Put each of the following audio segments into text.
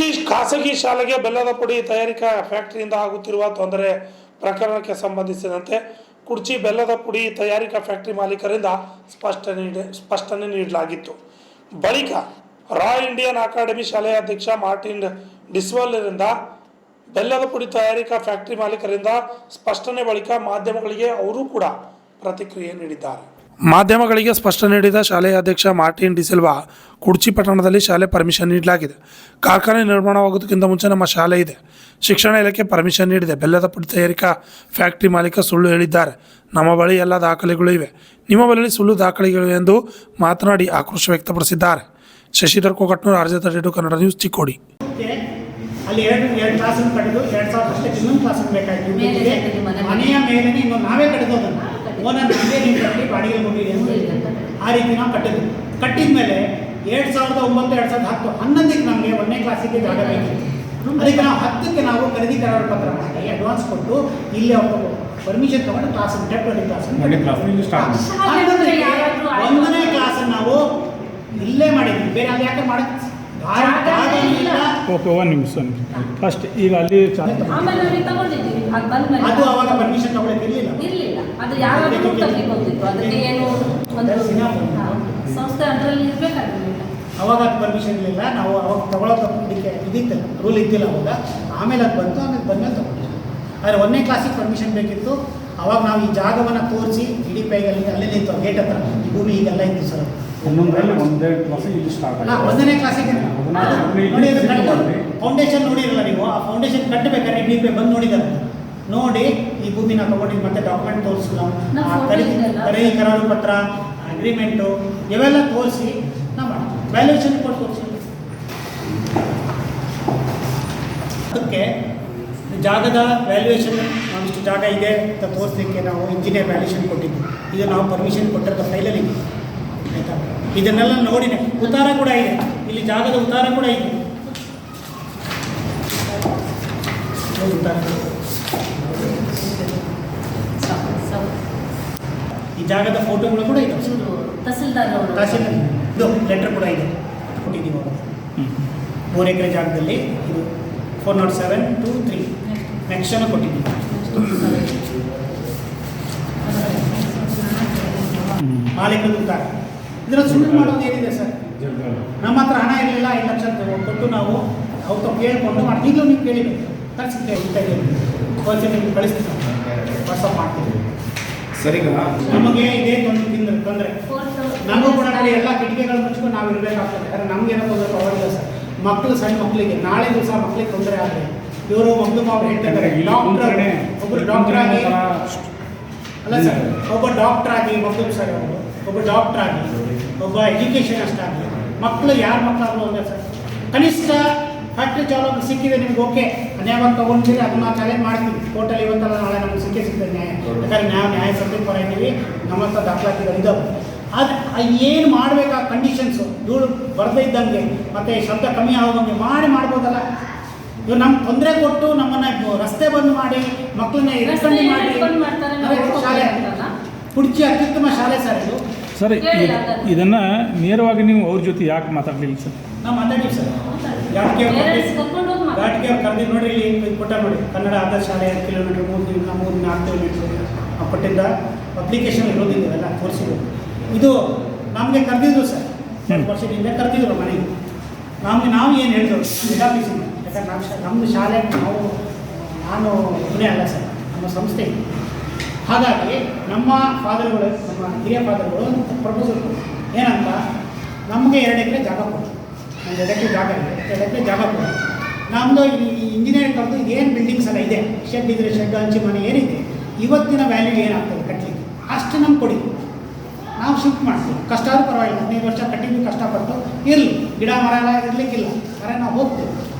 ಕುಡ್ಚಿ ಖಾಸಗಿ ಶಾಲೆಗೆ ಬೆಲ್ಲದ ಪುಡಿ ತಯಾರಿಕಾ ಫ್ಯಾಕ್ಟರಿಯಿಂದ ಆಗುತ್ತಿರುವ ತೊಂದರೆ ಪ್ರಕರಣಕ್ಕೆ ಸಂಬಂಧಿಸಿದಂತೆ ಕುಡ್ಚಿ ಬೆಲ್ಲದ ಪುಡಿ ತಯಾರಿಕಾ ಫ್ಯಾಕ್ಟರಿ ಮಾಲೀಕರಿಂದ ಸ್ಪಷ್ಟನೆ ನೀಡಲಾಗಿತ್ತು. ಬಳಿಕ ರಾಯಲ್ ಇಂಡಿಯನ್ ಅಕಾಡೆಮಿ ಶಾಲೆಯ ಅಧ್ಯಕ್ಷ ಮಾರ್ಟಿನ್ ಡಿಸ್ವಲ್ರಿಂದ ಬೆಲ್ಲದ ಪುಡಿ ತಯಾರಿಕಾ ಫ್ಯಾಕ್ಟರಿ ಮಾಲೀಕರಿಂದ ಸ್ಪಷ್ಟನೆ ಬಳಿಕ ಮಾಧ್ಯಮಗಳಿಗೆ ಅವರು ಕೂಡ ಪ್ರತಿಕ್ರಿಯೆ ನೀಡಿದ್ದಾರೆ. ಮಾಧ್ಯಮಗಳಿಗೆ ಸ್ಪಷ್ಟನೆ ನೀಡಿದ ಶಾಲೆಯ ಅಧ್ಯಕ್ಷ ಮಾರ್ಟಿನ್ ಡಿಸಿಲ್ವಾ, ಕುಡ್ಚಿ ಪಟ್ಟಣದಲ್ಲಿ ಶಾಲೆ ಪರ್ಮಿಷನ್ ನೀಡಲಾಗಿದೆ. ಕಾರ್ಖಾನೆ ನಿರ್ಮಾಣವಾಗುವುದಕ್ಕಿಂತ ಮುಂಚೆ ನಮ್ಮ ಶಾಲೆ ಇದೆ. ಶಿಕ್ಷಣ ಇಲಾಖೆ ಪರ್ಮಿಷನ್ ನೀಡಿದೆ. ಬೆಲ್ಲದ ಪುಡಿ ತಯಾರಿಕಾ ಫ್ಯಾಕ್ಟರಿ ಮಾಲೀಕ ಸುಳ್ಳು ಹೇಳಿದ್ದಾರೆ. ನಮ್ಮ ಬಳಿ ಎಲ್ಲ ದಾಖಲೆಗಳು ಇವೆ. ನಿಮ್ಮ ಬಳಿ ಸುಳ್ಳು ದಾಖಲೆಗಳಿವೆ ಎಂದು ಮಾತನಾಡಿ ಆಕ್ರೋಶ ವ್ಯಕ್ತಪಡಿಸಿದ್ದಾರೆ. Shashidhar Kokatnur, RJ32 Kannada news, Chikkodi. ಅಲ್ಲಿ ಎರಡು ಕ್ಲಾಸನ್ನು ಕಟ್ಟಿದ್ದು 2000 ಇನ್ನೊಂದು ಕ್ಲಾಸನ್ನು ಬೇಕಾಯಿತು. ಮನೆಯ ಮೇಲೆ ಇನ್ನು ನಾವೇ ಕಟ್ಟಿದೋದನ್ನು ಓನರ್ ನಮಗೆ ನೀವು ಕಟ್ಟಿ ಬಾಡಿಗೆ ಮುಗಿರಿ ಅಂತ ಆ ರೀತಿ ನಾವು ಕಟ್ಟಿದ ಮೇಲೆ 2009, 2010, 11ಕ್ಕೆ ನಮಗೆ 1ನೇ ಕ್ಲಾಸಿಗೆ ಜಾಗ ಬೇಕಿತ್ತು. ಅದಕ್ಕೆ ನಾವು 10ಕ್ಕೆ ನಾವು ಖರೀದಿ ಕರಾರ ಪತ್ರ ಮಾಡಿ ಅಡ್ವಾನ್ಸ್ ಕೊಟ್ಟು ಇಲ್ಲಿ ಅವರು ಪರ್ಮಿಷನ್ ತಗೊಂಡು ಕ್ಲಾಸನ್ನು ಟೆಂಪ್ರರಿ ಕ್ಲಾಸನ್ನು 1ನೇ ಕ್ಲಾಸನ್ನು ನಾವು ಇಲ್ಲೇ ಮಾಡಿದ್ವಿ. ಬೇರೆ ಅಲ್ಲಿ ಯಾಕೆ ಮಾಡೋದು? ಓಕೆ, ಒಂದು ನಿಮಿಷ ಫಸ್ಟ್ ಈಗ ಅಲ್ಲಿ ಅದು ಅವಾಗ ಪರ್ಮಿಷನ್ ತಗೊಳ್ಳೋಕ್ಕಿರಲಿಲ್ಲ. ಅದು ಯಾರಾದರೂ ತಗೊಳ್ಬೋದಿತ್ತು. ಅದಕ್ಕೆ ಏನು ಒಂದು ಸಂಸ್ಥೆ ಅದರಲ್ಲಿ ಇರಬೇಕಾಗಿರಲಿಲ್ಲ. ಅವಾಗ ಅದು ಪರ್ಮಿಷನ್ ಇರಲಿಲ್ಲ. ನಾವು ಅವಾಗ ತಗೊಳ್ಳೋದಕ್ಕೆ ಇದಿತ್ತಲ್ಲ, ರೂಲ್ ಇದ್ದಿಲ್ಲ ಅವಾಗ. ಆಮೇಲೆ ಅದು ಬಂತು. ಆಮೇಲೆ ಬಂದಮೇಲೆ ತಗೊಂಡು ಆದರೆ 1ನೇ ಕ್ಲಾಸಿಗೆ ಪರ್ಮಿಷನ್ ಬೇಕಿತ್ತು. ಅವಾಗ ನಾವು ಈ ಜಾಗವನ್ನು ತೋರಿಸಿ ಇಡೀ ಪೈಗಲ್ಲಿ ಅಲ್ಲೇ ನಿಂತು ಗೇಟ್ ಹತ್ರ ಈ ಭೂಮಿ ಈಗೆಲ್ಲ ಇತ್ತು ಸರ್. 1ನೇ ಕ್ಲಾಸಿಗೆ ನೋಡಿ ಫೌಂಡೇಶನ್ ನೋಡಿರಲ್ಲ ನೀವು. ಆ ಫೌಂಡೇಶನ್ ಕಟ್ಟಬೇಕಾದ್ರೆ ಇಡೀ ಪೈ ಬಂದು ನೋಡಿದ್ದಾರೆ. ನೋಡಿ ಈ ಭೂಮಿನ ತೊಗೊಂಡಿದ್ದು ಮತ್ತೆ ಡಾಕ್ಯುಮೆಂಟ್ ತೋರಿಸಿ ನಾವು ಖರೀದಿ ಕರಾರು ಪತ್ರ, ಅಗ್ರಿಮೆಂಟು ಇವೆಲ್ಲ ತೋರಿಸಿ ನಾವು ಮಾಡ್ತೀವಿ. ವ್ಯಾಲ್ಯೂಯೇಷನ್ ಕೊಟ್ಟು ತೋರಿಸಿ. ಅದಕ್ಕೆ ಜಾಗದ ವ್ಯಾಲ್ಯೂಯೇಷನ್ ನಾವಿಷ್ಟು ಜಾಗ ಇದೆ ಅಂತ ತೋರಿಸಲಿಕ್ಕೆ ನಾವು ಇಂಜಿನಿಯರ್ ವ್ಯಾಲ್ಯೂಯೇಷನ್ ಕೊಟ್ಟಿದ್ವಿ. ಇದು ನಾವು ಪರ್ಮಿಷನ್ ಕೊಟ್ಟಿರೋ ಫೈಲಲ್ಲಿ ಆಯಿತಾ. ಇದನ್ನೆಲ್ಲ ನೋಡಿದೆ. ಉತ್ತಾರ ಕೂಡ ಇದೆ ಇಲ್ಲಿ, ಜಾಗದ ಉತ್ತಾರ ಕೂಡ ಇದೆ. ಈ ಜಾಗದ ಫೋಟೋಗಳು ಕೂಡ ಇದೆ. ತಹಸೀಲ್ದಾರ್ ಇದು ಲೆಟರ್ ಕೂಡ ಇದೆ, ಕೊಟ್ಟಿದ್ದೀವಿ. 3 ಎಕರೆ ಜಾಗದಲ್ಲಿ ಇದು 407/2/3 ನೆಕ್ಷನ್ ಕೊಟ್ಟಿದ್ದೀವಿ. ಮಾಲೀಕರು ಉತ್ತಾರ. ಇದರ ಸುಳ್ಳು ಮಾಡೋದು ಏನಿದೆ ಸರ್? ನಮ್ಮ ಹತ್ರ ಹಣ ಇರಲಿಲ್ಲ, 5 ಲಕ್ಷ ಕೊಟ್ಟು ನಾವು ಅವ್ರು ಕೇಳಿಕೊಂಡು ಮಾಡಿ. ಈಗಲೂ ನೀವು ಕೇಳಿಬೇಕು, ಕಳಿಸಿದ್ದೆ ನಿಮ್ಗೆ ಕಳಿಸ್ತೀವಿ, ವಾಟ್ಸಪ್ ಮಾಡ್ತೀವಿ. ಸರಿ, ನಮಗೆ ಇದೇ ತೊಂದರೆ. ನಮಗೂ ಕೂಡ ಎಲ್ಲ ಕಿಟಕಿಗಳು ಮುಚ್ಕೊಂಡು ನಾವು ಇರಬೇಕಾಗ್ತದೆ. ಯಾಕಂದರೆ ನಮಗೇನೋ ತೊಂದರೆ ಅವಾಗಿಲ್ಲ ಸರ್. ಮಕ್ಕಳು, ಸಣ್ಣ ಮಕ್ಕಳಿಗೆ ನಾಳೆ ದಿವಸ ಮಕ್ಕಳಿಗೆ ತೊಂದರೆ ಆದರೆ ಇವರು ಮೊದಲು ಅವ್ರು ಹೇಳ್ತಿದ್ದಾರೆ. ಒಬ್ಬರು ಡಾಕ್ಟರ್ ಆಗಿ ಅಲ್ಲ ಸರ್, ಒಬ್ಬ ಡಾಕ್ಟರ್ ಆಗಿ ಮೊದಲು ಸರ್ ಅವರು ಒಬ್ಬ ಡಾಕ್ಟರ್ ಆಗಿ ಒಬ್ಬ ಎಜುಕೇಷನ್ ಅಷ್ಟಾಗಲಿ ಮಕ್ಕಳು ಯಾರು ಮಕ್ಕಳಾದ್ರು ಅಂದರೆ ಸರ್ ಕನಿಷ್ಠ ಫ್ಯಾಕ್ಟ್ರಿ ಚಾಲಕ ಸಿಕ್ಕಿದೆ ನಿಮ್ಗೆ ಓಕೆ, ಅನ್ಯಾಯವಾಗಿ ತೊಗೊಂಡಿರಿ, ಅದನ್ನ ಚಾಲೆಂಜ್ ಮಾಡ್ತೀವಿ ಕೋರ್ಟಲ್ಲಿ. ಇವತ್ತಲ್ಲ ನಾಳೆ ನಮ್ಗೆ ಸಿಗ್ತದೆ ನ್ಯಾಯ. ಯಾಕಂದರೆ ನಾವು ನ್ಯಾಯ ಸತ್ಯ ಪರ ಇದ್ದೀವಿ, ನಮ್ಮ ಹತ್ರ ದಾಖಲಾತಿಗಳು ಇದ್ದಾವೆ. ಆದರೆ ಏನು ಮಾಡಬೇಕಾ ಕಂಡೀಷನ್ಸು ಧೂಳು ಬರದೇ ಇದ್ದಂಗೆ ಮತ್ತು ಶಬ್ದ ಕಮ್ಮಿ ಆಗೋದಂಗೆ ಮಾಡ್ಬೋದಲ್ಲ. ಇವ್ರು ನಮ್ಗೆ ತೊಂದರೆ ಕೊಟ್ಟು ನಮ್ಮನ್ನು ರಸ್ತೆ ಬಂದ್ ಮಾಡಿ ಮಕ್ಕಳನ್ನ ಇಟ್ಕೊಂಡು ಮಾಡಿ ಶಾಲೆ ಕುಡ್ಚಿ ಅತ್ಯುತ್ತಮ ಶಾಲೆ ಸರ್ ಇದು. ಸರ್, ಇದನ್ನು ನೇರವಾಗಿ ನೀವು ಅವ್ರ ಜೊತೆ ಯಾಕೆ ಮಾತಾಡಲಿಲ್ಲ ಸರ್? ನಾವು ಮಾತಾಡೀವಿ ಸರ್. ಘಾಟಿಗೆ ಅವ್ರು ಕರೆದಿದ್ದು ನೋಡ್ರಿ, ಇಲ್ಲಿ ಕೊಟ್ಟ ನೋಡಿ, ಕನ್ನಡ ಆದರ್ಶ ಶಾಲೆ 5 ಕಿಲೋಮೀಟ್ರ್ 3 ದಿನ 4 ಕಿಲೋಮೀಟ್ರ್ ಕೊಟ್ಟಿದ್ದ ಅಪ್ಲಿಕೇಶನ್ ಇರೋದಿಲ್ಲ, ಎಲ್ಲ ತೋರಿಸಿದ್ರು. ಇದು ನಮಗೆ ಕರೆದಿದ್ರು ಸರ್, 2 ವರ್ಷದಿಂದ ಕರೆದಿದ್ರು ಮನೆಗೆ. ನಾವು ಏನು ಹೇಳಿದ್ರು ವಿಧಾಪೀಸಿಂದ, ಯಾಕಂದ್ರೆ ನಮ್ಮದು ಶಾಲೆ ನಾನು ಪುಣೆ ಅಲ್ಲ ಸರ್, ನಮ್ಮ ಸಂಸ್ಥೆ. ಹಾಗಾಗಿ ನಮ್ಮ ಫಾದರ್ಗಳು, ನಮ್ಮ ಹಿರಿಯ ಫಾದರ್ಗಳು ಪ್ರಪೋಸಲ್ ಏನಂತ, ನಮಗೆ 2 ಎಕರೆ ಜಾಗ ಕೊಟ್ಟು, ಒಂದು 2 ಎಕರೆ ಜಾಗ ಇದೆ, 2 ಎಕರೆ ಜಾಗ ಕೊಟ್ಟು ನಮ್ಮದು ಇಂಜಿನಿಯರ್ ಕರೆದು ಇದೇನು ಬಿಲ್ಡಿಂಗ್ಸ್ ಎಲ್ಲ ಇದೆ, ಶೆಡ್ ಇದ್ರೆ ಶೆಡ್, ಹಂಚಿ ಮನೆ ಏನಿದೆ, ಇವತ್ತಿನ ವ್ಯಾಲ್ಯೂ ಏನಾಗ್ತದೆ ಕಟ್ಟಲಿಕ್ಕೆ ಅಷ್ಟು ನಮ್ಗೆ ಕೊಡಿ, ನಾವು ಶಿಫ್ಟ್ ಮಾಡ್ತೀವಿ. ಕಷ್ಟ ಆದರೂ ಪರವಾಗಿಲ್ಲ, 15 ವರ್ಷ ಕಟ್ಟಿದ್ವಿ, ಕಷ್ಟಪಟ್ಟು ಇರಲಿ, ಗಿಡ ಮರ ಎಲ್ಲ ಇರಲಿಕ್ಕಿಲ್ಲ, ಆದರೆ ನಾವು ಹೋಗ್ತೀವಿ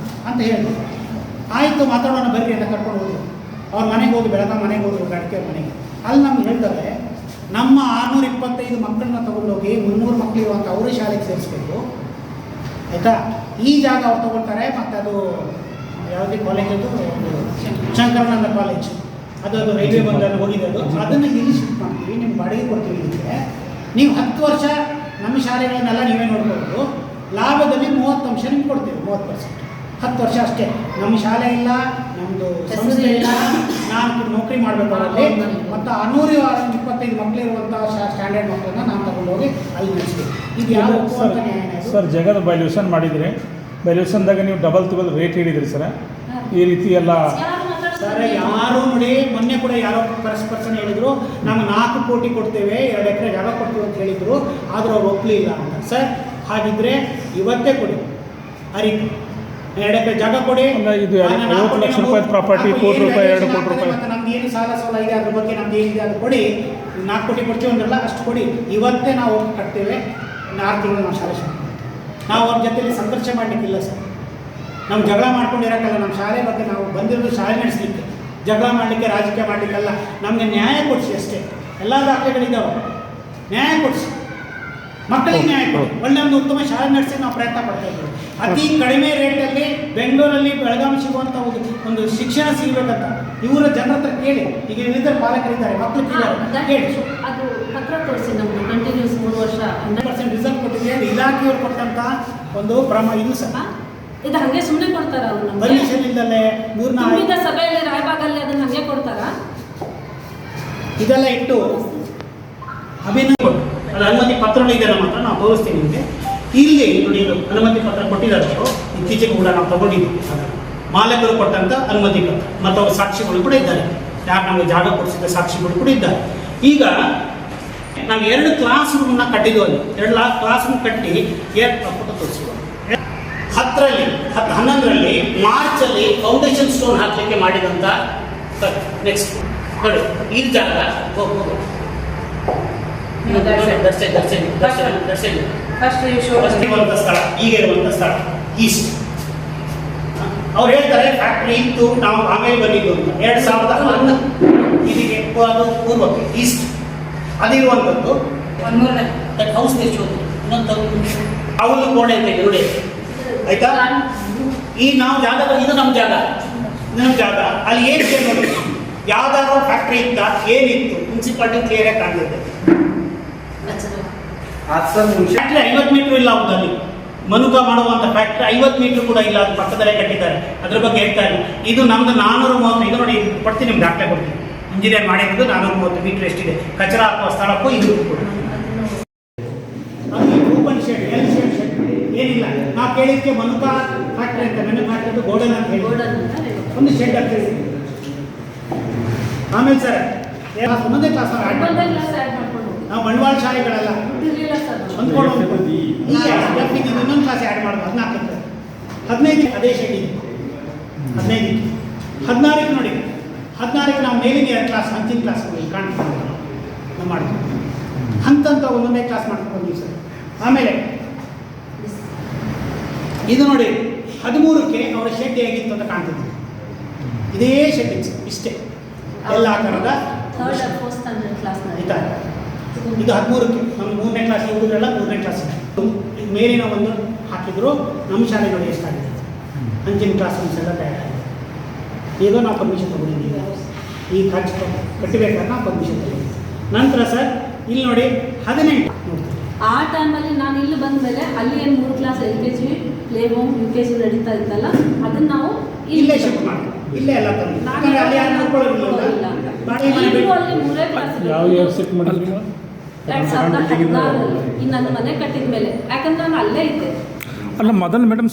ಅಂತ ಹೇಳಿದ್ರು. ಆಯಿತು, ಮಾತಾಡೋಣ ಬರ್ರಿ ಅಂತ ಕರ್ಕೊಂಡು ಹೋದ್ರು. ಅವ್ರ ಮನೆಗೆ ಹೋಗಿ ಬೆಳಗಾವಿ ಮನೆಗೆ ಹೋದ್ರು, ಗಾಡಿಕೆ ಮನೆಗೆ. ಅಲ್ಲಿ ನಮ್ಗೆ ಹೇಳ್ತಾರೆ, ನಮ್ಮ 625 ಮಕ್ಕಳನ್ನ ತೊಗೊಂಡೋಗಿ 300 ಮಕ್ಕಳು ಅಂತ ಅವರು ಶಾಲೆಗೆ ಸೇರಿಸ್ಬೇಕು ಆಯಿತಾ. ಈ ಜಾಗ ಅವ್ರು ತೊಗೊಳ್ತಾರೆ. ಮತ್ತು ಅದು ಯಾವುದೇ ಕಾಲೇಜ್, ಅದು ಶಂಕರಾನಂದ ಕಾಲೇಜ್, ಅದು ರೈಲ್ವೆ ಬಂದಲ್ಲಿ ಹೋಗಿದೆ. ಅದನ್ನು ಇಲ್ಲಿ ಶಿಫ್ಟ್ ಮಾಡ್ತೀವಿ, ನಿಮ್ಗೆ ಬಾಡಿಗೆ ಕೊಡ್ತೀವಿ. ಇದಕ್ಕೆ ನೀವು 10 ವರ್ಷ ನಮ್ಮ ಶಾಲೆಗಳನ್ನೆಲ್ಲ ನೀವೇ ನೋಡ್ಬೋದು. ಲಾಭದಲ್ಲಿ 30% ನಿಮ್ಗೆ ಕೊಡ್ತೀವಿ, 30%. 10 ವರ್ಷ ಅಷ್ಟೇ. ನಮ್ಮ ಶಾಲೆ ಇಲ್ಲ, ನಮ್ಮದು ಸಂಸ್ಥೆ ಇಲ್ಲ, ನಾನು ನೌಕರಿ ಮಾಡಬೇಕು ಅವರಲ್ಲಿ. ಮತ್ತು 125 ಮಕ್ಕಳಿರುವಂಥ ಸ್ಟ್ಯಾಂಡರ್ಡ್ ಮಕ್ಕಳನ್ನ ನಾನು ತಗೊಂಡೋಗಿ ಅಲ್ಲಿ ನಡೆಸ್ತೀವಿ. ಇದು ಯಾವ ಒಪ್ಪುವಂಥ ನ್ಯಾಯ ಇದು? ಸರ್ ಜಗದ ವ್ಯಾಲ್ಯೂಷನ್ ಮಾಡಿದ್ರಿ, ವ್ಯಾಲ್ಯೂಷನ್ದಾಗ ನೀವು ಡಬಲ್ ರೇಟ್ ಹೇಳಿದ್ರಿ ಸರ್. ಈ ರೀತಿ ಎಲ್ಲ ಸರ್ ಯಾರು ನೋಡಿ, ಮೊನ್ನೆ ಕೂಡ ಯಾರೋ ಪರ್ಸನ್ ಹೇಳಿದ್ರು ನಾವು 4 ಕೋಟಿ ಕೊಡ್ತೇವೆ, 2 ಎಕರೆ ಜಾಗ ಕೊಡ್ತೀವಿ ಅಂತ ಹೇಳಿದ್ರು, ಆದರೂ ಅವ್ರು ಒಪ್ಪಲಿಲ್ಲ ಅಂತ. ಸರ್ ಹಾಗಿದ್ರೆ ಇವತ್ತೇ ಕೊಡಿ, ಅರಿತು 2 ಎಕರೆ ಜಾಗ ಕೊಡಿ. ಇದು 50 ಲಕ್ಷ ರೂಪಾಯಿ ಪ್ರಾಪರ್ಟಿ, ಕೋಟಿ ರೂಪಾಯಿ, 2 ಕೋಟಿ ರೂಪಾಯಿ. ಮತ್ತು ನಮ್ದು ಏನು ಸಾಲ ಇದೆ ಅದ್ರ ಬಗ್ಗೆ ನಮ್ದು ಏನಿದೆ ಅದು ಕೊಡಿ. 4 ಕೋಟಿ ಕೊಡ್ತೀವಿ ಅಂದ್ರಲ್ಲ, ಅಷ್ಟು ಕೊಡಿ. ಇವತ್ತೇ ನಾವು ಕಟ್ತೇವೆ. 6 ತಿಂಗಳು ನಾವು ಶಾಲೆ ಶುರು. ನಾವು ಅವ್ರ ಜೊತೆಲಿ ಸಂಘರ್ಷ ಮಾಡಲಿಕ್ಕಿಲ್ಲ ಸರ್. ನಾವು ಜಗಳ ಮಾಡ್ಕೊಂಡಿರೋಕ್ಕಲ್ಲ. ನಮ್ಮ ಶಾಲೆ ಬಗ್ಗೆ ನಾವು ಬಂದಿರೋದು ಶಾಲೆ ನಡೆಸಲಿಕ್ಕೆ, ಜಗಳ ಮಾಡಲಿಕ್ಕೆ, ರಾಜಕೀಯ ಮಾಡಲಿಕ್ಕಲ್ಲ. ನಮಗೆ ನ್ಯಾಯ ಕೊಡಿಸಿ ಅಷ್ಟೇ. ಎಲ್ಲ ದಾಖಲೆಗಳಿದ್ದಾವೆ, ನ್ಯಾಯ ಕೊಡಿಸಿ, ಮಕ್ಕಳಿಗೆ ನ್ಯಾಯ ಕೊಡಿ. ಒಳ್ಳೆ ಒಂದು ಉತ್ತಮ ಶಾಲೆ ನಡೆಸಿ ನಾವು ಪ್ರಯತ್ನ ಪಡ್ತಾ ಇದ್ದೀವಿ. ಅತಿ ಕಡಿಮೆ ರೇಟಲ್ಲಿ ಬೆಂಗಳೂರಲ್ಲಿ, ಬೆಳಗಾವಿ ಸಿಗುವಂಥ ಒಂದು ಶಿಕ್ಷಣ ಸಿಗಬೇಕಂತ ಇವರ ಜನರ ಹತ್ರ ಕೇಳಿ. ಈಗ ಇಲ್ಲಿದ್ದ ಪಾಲಕರಿದ್ದಾರೆ, ಮಕ್ಕಳು ಕೇಳಿ. ಅದು ಪತ್ರ ತೋರಿಸಿ ನಮ್ದು ಕಂಟಿನ್ಯೂಸ್ 3 ವರ್ಷ 100% ರಿಸಲ್ಟ್ ಕೊಟ್ಟಿದೆ. ಇಲಾಖೆಯವರು ಕೊಟ್ಟಂತ ಒಂದು ಇದು ಸಹ ಇದು ಹಂಗೆ ಸುಮ್ಮನೆ ಕೊಡ್ತಾರ ಅವ್ರು ನಮ್ಗೆ? ಪರ್ಮಿಷನ್ ಇಲ್ಲದೆ 3-4 ಸಭೆಯಲ್ಲಿ ರಾಯಬಾಗಲ್ಲಿ ಅದನ್ನ ಹಂಗೆ ಕೊಡ್ತಾರ? ಇದೆಲ್ಲ ಇಟ್ಟು ಅಭಿನಂದನೆ ಅದು ಅನುಮತಿ ಪತ್ರಗಳು ಇದೆ ನಮ್ಮ ಹತ್ರ, ನಾವು ತೋರಿಸ್ತೀವಿ ನಿಮಗೆ. ಇಲ್ಲಿ ನೋಡಿ, ಇದು ಅನುಮತಿ ಪತ್ರ ಕೊಟ್ಟಿದ್ದಾರೆ ಅವರು. ಇತ್ತೀಚೆಗೆ ಕೂಡ ನಾವು ತಗೊಂಡಿದ್ದೀವಿ ಅದನ್ನು. ಮಾಲಕರು ಕೊಟ್ಟಂತ ಅನುಮತಿ ಪತ್ರ ಮತ್ತು ಅವ್ರ ಸಾಕ್ಷಿಗಳು ಕೂಡ ಇದ್ದಾರೆ. ಯಾರು ನಮಗೆ ಜಾಗ ಕೊಡಿಸಿದ ಸಾಕ್ಷಿಗಳು ಕೂಡ ಇದ್ದಾರೆ. ಈಗ ನಾವು 2 ಕ್ಲಾಸ್ ರೂಮ್ನ ಕಟ್ಟಿದ್ವು. ಅಲ್ಲಿ 2 ಕ್ಲಾಸ್ ರೂಮ್ ಕಟ್ಟಿ ಫೋಟೋ ತೋರಿಸಿದ್ವು. 11ರಲ್ಲಿ ಮಾರ್ಚಲ್ಲಿ ಫೌಂಡೇಶನ್ ಸ್ಟೋನ್ ಹಾಕಲಿಕ್ಕೆ ಮಾಡಿದಂಥ. ನೆಕ್ಸ್ಟ್ ನೋಡಿ, ಈ ಜಾಗ ಇರುವಂಥ ಸ್ಥಳ, ಈಗ ಇರುವಂಥ ಸ್ಥಳ ಈಸ್ಟ್. ಅವ್ರು ಹೇಳ್ತಾರೆ ಫ್ಯಾಕ್ಟ್ರಿ ಇತ್ತು, ನಾವು ಆಮೇಲೆ ಬಂದಿದ್ದು ಅಂತ. 2011 ಇದಕ್ಕೆ ಅದು ಪೂರ್ವಕ್ಕೆ ಈಸ್ಟ್ ಅದಿರುವಂಥದ್ದು. ಹೌಸ್ ಅವನು ಕೋಣೆ ಅಂತ ಇದೆ ನೋಡಿ, ಆಯ್ತಾ? ಈ ನಾವು ಜಾಗ, ಇದು ನಮ್ಮ ಜಾಗ, ಅಲ್ಲಿ ಏನಿದೆ ನೋಡಿ, ಯಾವ್ದಾದ್ರು ಫ್ಯಾಕ್ಟ್ರಿ ಇತ್ತ, ಏನಿತ್ತು, ಮುನ್ಸಿಪಾಲಿಟಿ ಕ್ಲಿಯರ್ ಆಗಿ ಕಾಣ್ತಿದೆ. ಫ್ಯಾಕ್ಟ್ರಿ 50 ಮೀಟರ್ ಇಲ್ಲ ಅಲ್ಲಿ ಮನುಕ ಮಾಡುವಂಥ ಫ್ಯಾಕ್ಟ್ರಿ 50 ಮೀಟರ್ ಕೂಡ ಇಲ್ಲ. ಅದು ಪಕ್ಕದಲ್ಲೇ ಕಟ್ಟಿದ್ದಾರೆ. ಅದ್ರ ಬಗ್ಗೆ ಹೇಳ್ತಾ ಇಲ್ಲ. ಇದು ನಮ್ದು 430. ಇದು ನೋಡಿ, ಇದು ಕೊಡ್ತೀನಿ, ನಿಮ್ಗೆ ದಾಖಲೆ ಕೊಡ್ತೀನಿ. ಇಂಜಿನಿಯರ್ ಮಾಡಿರೋದು 430 ಮೀಟರ್ ಎಷ್ಟಿದೆ. ಕಚರ ಹಾಕುವ ಸ್ಥಳಕ್ಕೂ ಇದು ಕೂಡ ಓಪನ್ ಶೆಡ್, ಎಲ್ ಶೆಡ್ ಏನಿಲ್ಲ. ನಾವು ಕೇಳಿದ್ದಕ್ಕೆ ಮನುಕ ಫ್ಯಾಕ್ಟ್ರಿ ಅಂತ, ಮ್ಯಾನುಫ್ಯಾಕ್ಚರ್ ಗೋಡನ್ ಅಂತ ಹೇಳಿ ಒಂದು ಶೆಡ್ ಆಗ್ತದೆ. ಆಮೇಲೆ ಸರ್ ಒಂದೊಂದೇ ಕ್ಲಾಸ್ ನಾವು ಬಂಡವಾಳ ಶಾಲೆಗಳೆಲ್ಲ ಅಂದ್ಕೊಂಡು ಇನ್ನೊಂದು ಕ್ಲಾಸ್ ಆ್ಯಡ್ ಮಾಡೋದು. 14 15 ಅದೇ ಶೆಡ್ ಇದೆ. 15 16 ನೋಡಿ, 16 ನಾವು ಮೇಲಿನ 2 ಕ್ಲಾಸ್, ಅಂತಿಮ ಕ್ಲಾಸ್ ಕಾಣ್ತೀವಿ ನಾವು ಮಾಡ್ತೀವಿ. ಹಂತ ಒಂದೊಂದೇ ಕ್ಲಾಸ್ ಮಾಡ್ಕೊಂಡು ಸರ್. ಆಮೇಲೆ ಇದು ನೋಡಿ, 13ಕ್ಕೆ ಅವರ ಶೆಡ್ ಹೇಗಿತ್ತು ಅಂತ ಕಾಣ್ತಿದ್ವಿ. ಇದೇ ಶೆಡ್ ಇಷ್ಟೇ, ಎಲ್ಲ ಆಕಾರದ ಆಯ್ತಾ. ಇದು 13ಕ್ಕೆ ನಮ್ಮ 3ನೇ ಕ್ಲಾಸ್ ಹುಡುಗರೆಲ್ಲ 3ನೇ ಕ್ಲಾಸ್. ಮೇಲಿನ ಒಂದು ಹಾಕಿದ್ರು. ನಮ್ಮ ಶಾಲೆ ನೋಡಿ ಎಷ್ಟಾಗಿದೆ. ಅಂಚಿನ ಕ್ಲಾಸ್ ರೂಮ್ಸ್ ಎಲ್ಲ ತಯಾರಾಗಿದೆ. ಈಗ ನಾವು ಪರ್ಮಿಷನ್ ತಗೊಂಡಿದ್ದೀವಿ. ಈ ಖರ್ಚು ಕಟ್ಟಬೇಕಾದ್ರೆ ನಾವು ಪರ್ಮಿಷನ್ ತಗೊಂಡಿದ್ದೀವಿ. ನಂತರ ಸರ್ ಇಲ್ಲಿ ನೋಡಿ 18 ಆ ಟೈಮಲ್ಲಿ ನಾನು ಇಲ್ಲಿ ಬಂದ ಮೇಲೆ ಅಲ್ಲಿ ಏನು 3 class LKG, play home, UKG ನಡೀತಾ ಇತ್ತಲ್ಲ, ಅದನ್ನ ನಾವು ಇಲ್ಲೇ ಶಿಫ್ಟ್ ಮಾಡ್ತೀವಿ. ಇಲ್ಲೇ ಎಲ್ಲ ತಂದು ಅಲ್ಲಿ ಯಾರು ನೋಡ್ಕೊಳ್ಳೋದಿಲ್ಲ. ಅಲ್ಲಿ 3 ಕ್ಲಾಸ್ ಯಾವ ಇಯರ್ ಶಿಫ್ಟ್ ಮಾಡಿದ್ರಿ? 2016 ಈ ನನ್ನ ಮನೆ ಕಟ್ಟಿದ ಮೇಲೆ. ಯಾಕಂದ್ರೆ ನಾನು ಅಲ್ಲೇ ಇದ್ದೆ. ಅಲ್ಲ ಮೊದಲು ಮೇಡಮ್